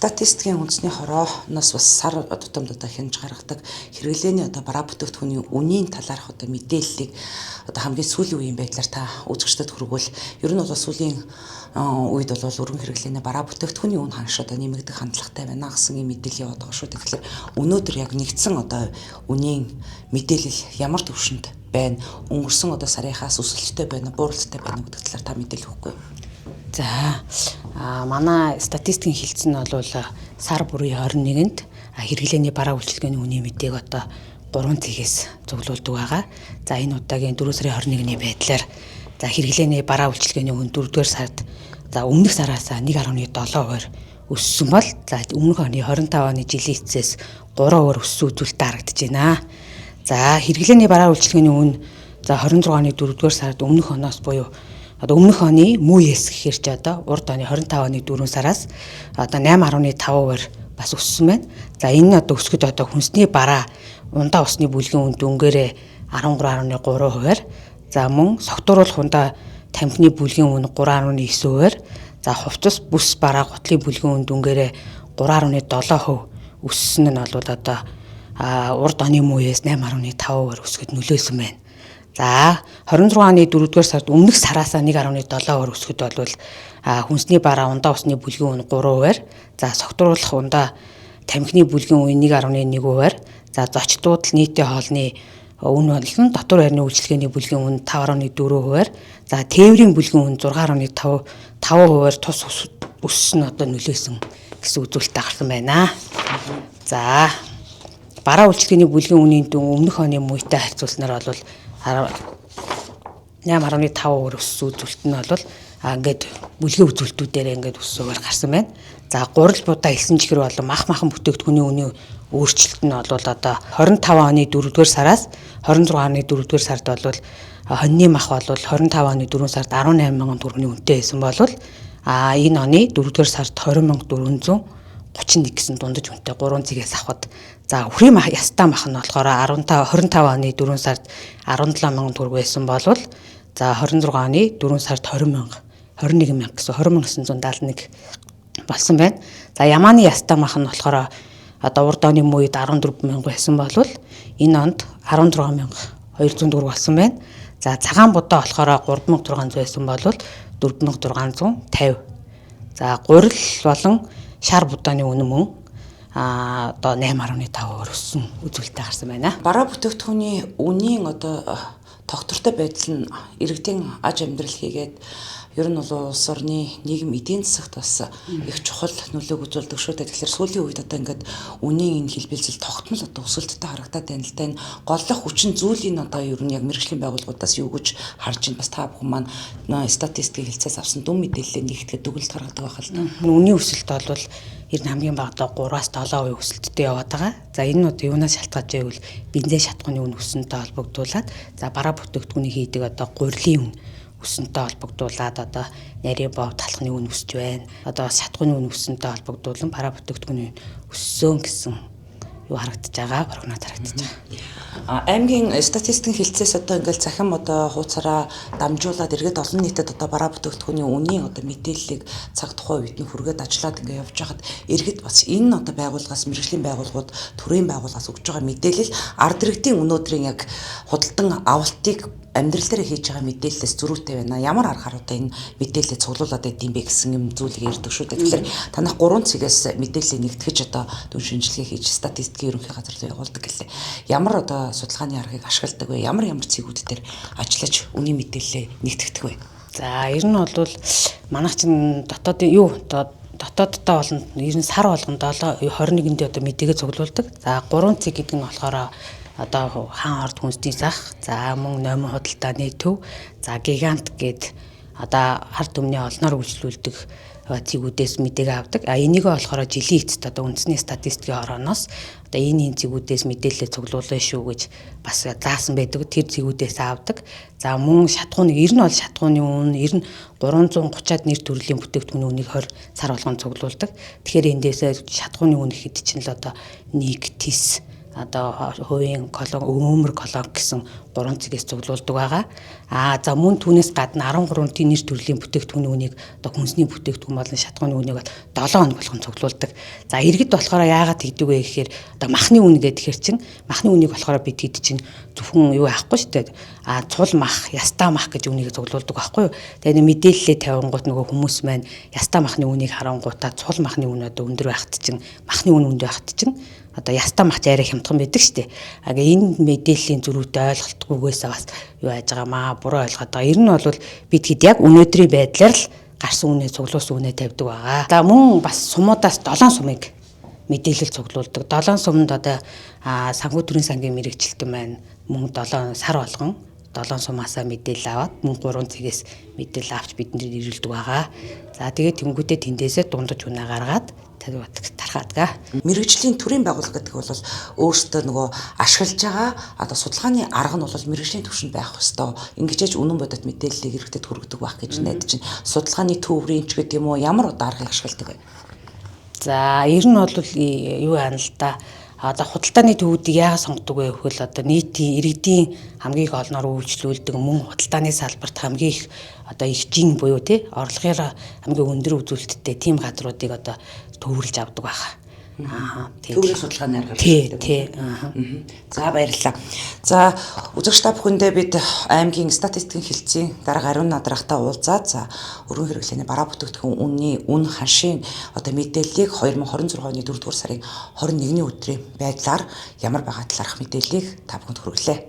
статистикийн үндэсний хорооноос бас сар тутамд хянаж гаргадаг хэрэглээний бараа бүтээгдэхүүний үнийн талаарх мэдээллийг хамгийн сүүлийн үеийн байдлаар та үзэгчдэд хүргвэл ер нь бол сүүлийн үед бол өргөн хэрэглээний бараа бүтээгдэхүүний үн ханш нэмэгдэх хандлагатай байна гэсэн ийм мэдээлэл яваад байгаа шүү. Тэгэхээр өнөөдөр яг нэгдсэн үнийн мэдээлэл ямар төвшөнд байна? Өнгөрсөн сарынхаас өсөлттэй байна, бууралцтай байна гэдэг талаар та мэдээлэл өгөхгүй. За манай статистикийн хэлсэн нь бол сар бүрийн 21-нд хэрэглээний бараа үйлчилгээний үнийн мэдээг 3 цэгээс зөвлөлдөг байгаа. За энэ удаагийн 4 сарын 21-ний байдлаар за хэрэглээний бараа үйлчилгээний үн 4-р сард за өмнөх сараас 1.7% өссөн бол за өмнөх оны 25 оны жилийн эцэс 3% өссөн үзүүлэлт харагдаж байна. За хэрэглээний бараа үйлчилгээний үн за 26 оны 4-р сард өмнөх оноос буюу өмнөх оны мууяс гэхэр ч урд оны 25 оны 4 сараас 8.5% бас өссөн байна. За энэ нь өсгөд хүнсний бараа ундаа усны бүлгийн үн дүнгээрээ 13.3%-аар за мөн согтууруулах ундаа тамхины бүлгийн үн 3.9%-аар за хувцас бүс бараа гутлын бүлгийн үн дүнгээрээ 3.7% өссөн нь бол урд оны мууяс 8.5%-аар өсгөд нөлөөлсөн байна. За 26 оны 4-р сард өмнөх сараас 1.7% өсгөд бол хүнсний бараа ундаа усны бүлгийн үн 3%-аар за согтууруулах ундаа тамхины бүлгийн үн 1.1%-аар за зочдууд нийтийн хоолны үн болон дотор байрны үйлчилгээний бүлгийн үн 5.4%-аар за тээврийн бүлгийн үн 6.5%-аар тус өссөн нөлөөсөн гэсэн үзүүлэлт гарсан байна. За бараа үйлчилгээний бүлгийн үнийн дүн өмнөх оны муутай харьцуулснаар бол 8.5% өссөн үзүүлэлт нь бол ингээд бүлгийн үзүүлэлтүүдээр ингээд өссөөр гарсан байна. За гурал будаа элсэн чихэр болон махан бүтээгдэхүүний үнийн өөрчлөлт нь бол 25 оны 4-р сараас 26 оны 4-р сард бол хоньны мах бол 25 оны 4 сард 18 мянган төгрөгийн үнэтэй байсан бол энэ оны 4-р сард 20,431 гэсэн дундаж үнэтэй 3 цэгээс авахд за үхрийн мах ястаа мах нь болохоор 25 оны 4 сард 17 мянган төгрөг байсан бол за 26 оны 4 сард 20 мянга 21 мянга гэсэн 20,971 болсон байна. За ямааны ястаа мах нь болохоор урд оны мууид 14 мянга байсан бол энэ онд 16 мянга 200 төгрөг болсон байна. За цагаан будаа болохоор 3600 байсан бол 4650. За гурил болон шар будааны үнэ мөн 8.5% өссөн үзүүлэлт гарсан байна. Бараа бүтээгдэхүүний үнийн тогтвортой байдал нь иргэдийн аж амьдрал хийгээд ер нь бол улс орны нийгэм эдийн засагт бас их чухал нөлөөг үзүүлдэг шүү дээ. Тэгэхээр сүүлийн үед ингээд үнийн энэ хэлбэлзэл тогтмол өсөлттэй харагдаад байна л да. Энэ голлох хүчин зүйлийн ер нь яг мэргэжлийн байгууллагуудаас юу гэж харж байна. Бас та бүхэн маань статистикийн хэлцээс авсан дүн мэдээлэл нэгтгэхэд дүгнэлт гаргадаг байх л да. Үнийн өсөлт бол ер нь хамгийн багадаа 3-7% өсөлттэй яваад байгаа. За энэ нь юунаас шалтгаалж байвал бензин шатхууны үн өссөнтэй холбогдуулаад за бараа бүтээгдэхүүний хийдэг гурилын үн өссөнтэй холбогдуулаад нарийн бов талхны үн өсөж байна. Шатхууны үн өссөнтэй холбогдуулан бараа бүтээгдэхүүний өссөн гэсэн юу харагдаж байгаа, прогноз харагдаж байгаа. Аймгийн статистикийн хэлцээс ингээд захим хууцаараа дамжуулаад иргэд олон нийтэд бараа бүтээгдэхүүний үнийн мэдээллийг цаг тухайн үед нь хүргээд ажиллаад ингээд явж байхад иргэд бас энэ байгууллагаас мэргэжлийн байгууллагууд төрийн байгууллагаас өгж байгаа мэдээлэл ард иргэдийн өнөөдрийн яг худалдан авалтыг амьдрал дээр хийж байгаа мэдээлэлээс зөрүүтэй байна. Ямар аргаар энэ мэдээлэлээ цуглуулад байдсан бэ гэсэн юм зүйлийг ярьдаг шүү дээ. Тэгэхээр танах 3 цэгээс мэдээллийг нэгтгэж дүн шинжилгээ хийж статистикийн ерөнхий газар руу явуулдаг гэлээ. Ямар судалгааны аргыг ашигладаг вэ? Ямар цэгүүд дээр ажиллаж үнийн мэдээлэлээ нэгтгэдэг вэ? За ер нь бол манайх чинь дотооддоо болно. Ер нь сар болгонд 21-нд мэдээгээ цуглуулдаг. За 3 цэг гэдэг нь болохоор хаан орд хүнсний зах, за мөн номин худалдааны төв, за гигант гээд ард түмний олноор үйлчлүүлдэг цэгүүдээс мэдээлэл авдаг. Энийг болохоор жилийн эцэст үндэсний статистикийн хорооноос энэ цэгүүдээс мэдээлэл цуглуулна шүү гэж бас заасан байдаг. Тэр цэгүүдээс авдаг. За мөн шатхууны ер нь бол шатхууны үн ер нь 330-аад нэр төрлийн бүтээгдэхүүний үнийг 20 сар болгон цуглуулдаг. Тэгэхээр эндээс шатхууны үн хэд чинь л 1 тис одоо хувийн колон өмөр колон гэсэн 3 цэгээс цуглуулдаг байгаа. За мөн түүнээс гадна 13 нэр төрлийн бүтээгдэхүүний үнийг одоо хүнсний бүтээгдэхүүн болон шатхууны үнийг 7 хоног болгон цуглуулдаг. За иргэд болохоор яагаад тэгдэг вэ гэхээр одоо махны үн гэхээр чинь махны үнийг болохоор бид хэд чинь зөвхөн юу яахгүй шүү дээ. Цул мах, ястаа мах гэж үнийг цуглуулдаг байхгүй юу. Тэгээд мэдээлэлээ тавингууд нөгөө хүмүүс маань ястаа махны үнийг харангуудаа цул махны үн одоо өндөр байхад чинь махны үн өндөр байхад чинь одоо ястаа махч арай хямдхан байдаг шүү дээ. Энэ мэдээллийн зөрүүтэй ойлголтгүйгээс бас юу яаж байгаамаа буруу ойлгоод байгаа. Ер нь бол бид хэд яг өнөөдрийн байдлаар л гарсан үнэ цуглуулсан үнэ тавьдаг байгаа. За мөн бас сумуудаас 7 сумыг мэдээлэл цуглуулдаг. 7 сумд одоо санхүү төрийн сангийн мэрэгчлэлтэн маань мөн 7 сар болгон 7 сумаасаа мэдээлэл аваад мөн 3 цэгээс мэдээлэл авч бидэнд ирүүлдэг байгаа. За тэгээд тэнгуүтээ тэндээсээ дундаж үнэ гаргаад тархаадаг. Мэргэжлийн төрийн байгууллага гэдэг бол өөртөө нөгөө ашиглаж байгаа одоо судалгааны арга нь бол мэргэжлийн түвшинд байх ёстой. Ингэж үнэн бодит мэдээллийг иргэдэд хүргэдэг байх гэж найдаж байна. Судалгааны төврийн ч гэдэг юм уу ямар одоо аргыг ашигладаг вэ? За ер нь бол юу яана л да. Одоо худалдааны төвүүдийг яагаад сонгодог вэ гэвэл одоо нийтийн иргэдийн хамгийн их олноор үйлчлүүлдэг мөн худалдааны салбарт хамгийн их одоо ихжин буюу тий орлогын хамгийн өндөр үзүүлэлттэй тийм газруудыг одоо төвөрлж авдаг байхаа. Төвийн судалгааны арга. Тий. За баярлалаа. За үзэгч та бүхэндээ бид аймгийн статистикийн хэлтсийн дарга Ариун Надрахтай уулзаад за өргөн хэрэглээний бараа бүтээгдэхүүн үнийн үн ханшийн одоо мэдээллийг 2026 оны 4-р сарын 21-ний өдрийн байдлаар ямар байгаа талаарх мэдээллийг та бүхэнд хүргэлээ.